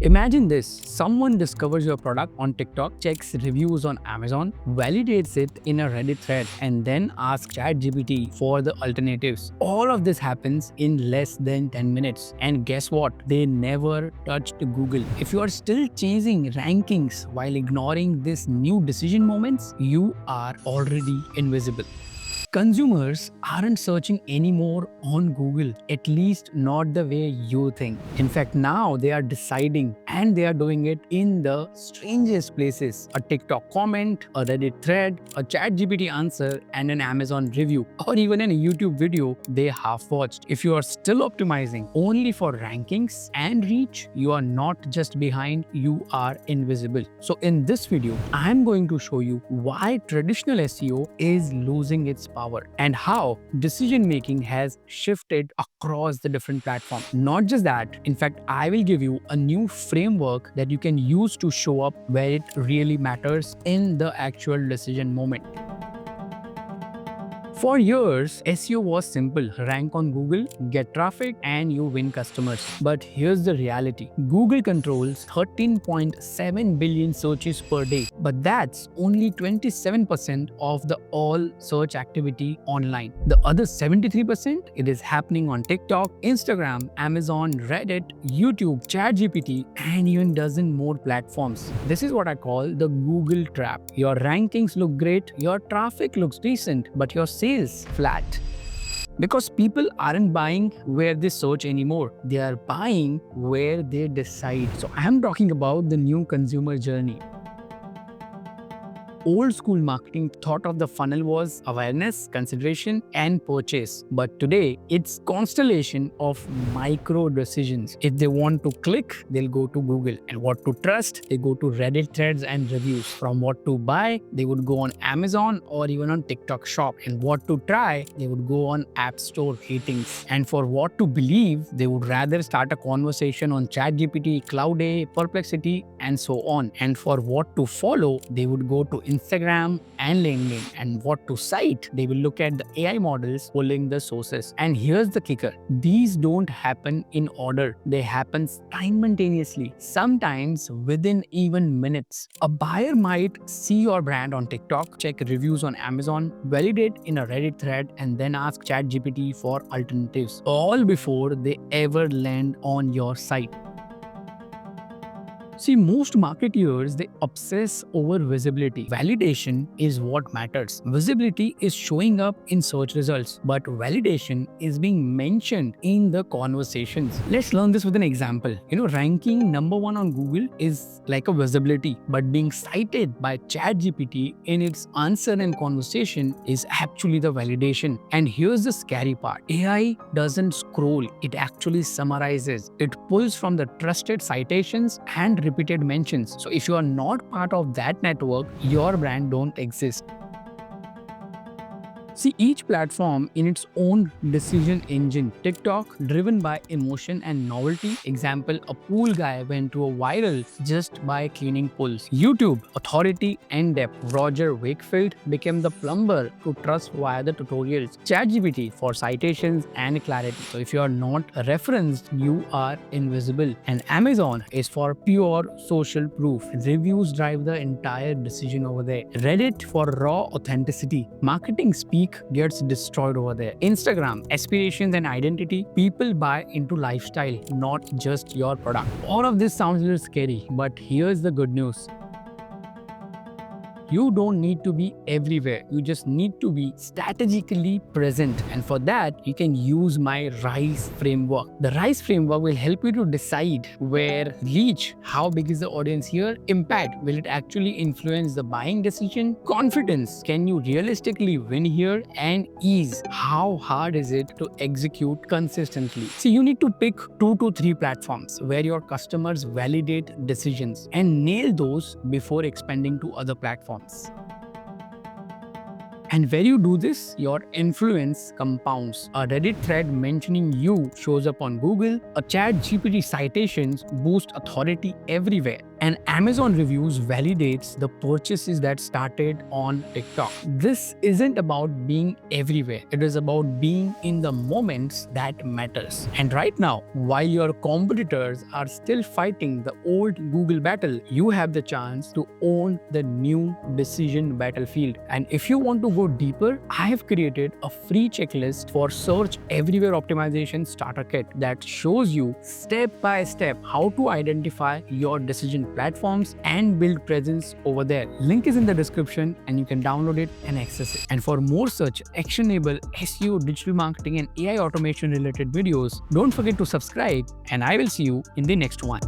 Imagine this, someone discovers your product on TikTok, checks reviews on Amazon, validates it in a Reddit thread, and then asks ChatGPT for the alternatives. All of this happens in less than 10 minutes. And guess what? They never touched Google. If you are still chasing rankings while ignoring these new decision moments, you are already invisible. Consumers aren't searching anymore on Google, at least not the way you think. In fact, now they are deciding and they are doing it in the strangest places. A TikTok comment, a Reddit thread, a ChatGPT answer, and an Amazon review, or even a YouTube video they half watched. If you are still optimizing only for rankings and reach, you are not just behind, you are invisible. So in this video, I'm going to show you why traditional SEO is losing its power and how decision making has shifted across the different platforms. Not just that, in fact, I will give you a new framework that you can use to show up where it really matters in the actual decision moment. For years, SEO was simple. Rank on Google, get traffic, and you win customers. But here's the reality. Google controls 13.7 billion searches per day. But that's only 27% of the all search activity online. The other 73%, it is happening on TikTok, Instagram, Amazon, Reddit, YouTube, ChatGPT, and even dozen more platforms. This is what I call the Google trap. Your rankings look great, your traffic looks decent, but your sales flat. Because people aren't buying where they search anymore. They are buying where they decide. So I'm talking about the new consumer journey. Old school marketing thought of the funnel was awareness, consideration, and purchase. But today, it's constellation of micro decisions. If they want to click, they'll go to Google. And what to trust, they go to Reddit threads and reviews. From what to buy, they would go on Amazon or even on TikTok Shop. And what to try, they would go on App Store ratings. And for what to believe, they would rather start a conversation on ChatGPT, Cloud.a, Perplexity, and so on. And for what to follow, they would go to Instagram and LinkedIn. And what to cite, they will look at the AI models pulling the sources. And here's the kicker. These don't happen in order. They happen simultaneously, sometimes within even minutes. A buyer might see your brand on TikTok, check reviews on Amazon, validate in a Reddit thread, and then ask ChatGPT for alternatives, all before they ever land on your site. See, most marketeers, they obsess over visibility. Validation is what matters. Visibility is showing up in search results, but validation is being mentioned in the conversations. Let's learn this with an example. Ranking number 1 on Google is like a visibility, but being cited by ChatGPT in its answer and conversation is actually the validation. And here's the scary part. AI doesn't scroll, it actually summarizes. It pulls from the trusted citations and repeated mentions. So if you are not part of that network, your brand don't exist. See, each platform in its own decision engine. TikTok, driven by emotion and novelty. Example, a pool guy went to a viral just by cleaning pools. YouTube, authority and depth. Roger Wakefield became the plumber to trust via the tutorials. ChatGPT for citations and clarity. So if you are not referenced, you are invisible. And Amazon is for pure social proof. Reviews drive the entire decision over there. Reddit for raw authenticity. Marketing speak gets destroyed over there. Instagram, aspirations and identity. People buy into lifestyle, not just your product. All of this sounds a little scary, but here's the good news. You don't need to be everywhere. You just need to be strategically present. And for that, you can use my RISE framework. The RISE framework will help you to decide where reach, how big is the audience here, impact, will it actually influence the buying decision, confidence, can you realistically win here, and ease, how hard is it to execute consistently. See, you need to pick 2 to 3 platforms where your customers validate decisions and nail those before expanding to other platforms. And when you do this, your influence compounds. A Reddit thread mentioning you shows up on Google, a chat GPT citations boost authority everywhere, and Amazon reviews validates the purchases that started on TikTok. This isn't about being everywhere. It is about being in the moments that matters. And right now, while your competitors are still fighting the old Google battle, you have the chance to own the new decision battlefield. And if you want to go deeper, I have created a free checklist for Search Everywhere Optimization Starter Kit that shows you step by step how to identify your decision platforms and build presence over there. Link is in the description and you can download it and access it. And for more such actionable SEO, digital marketing and AI automation related videos, don't forget to subscribe, and I will see you in the next one.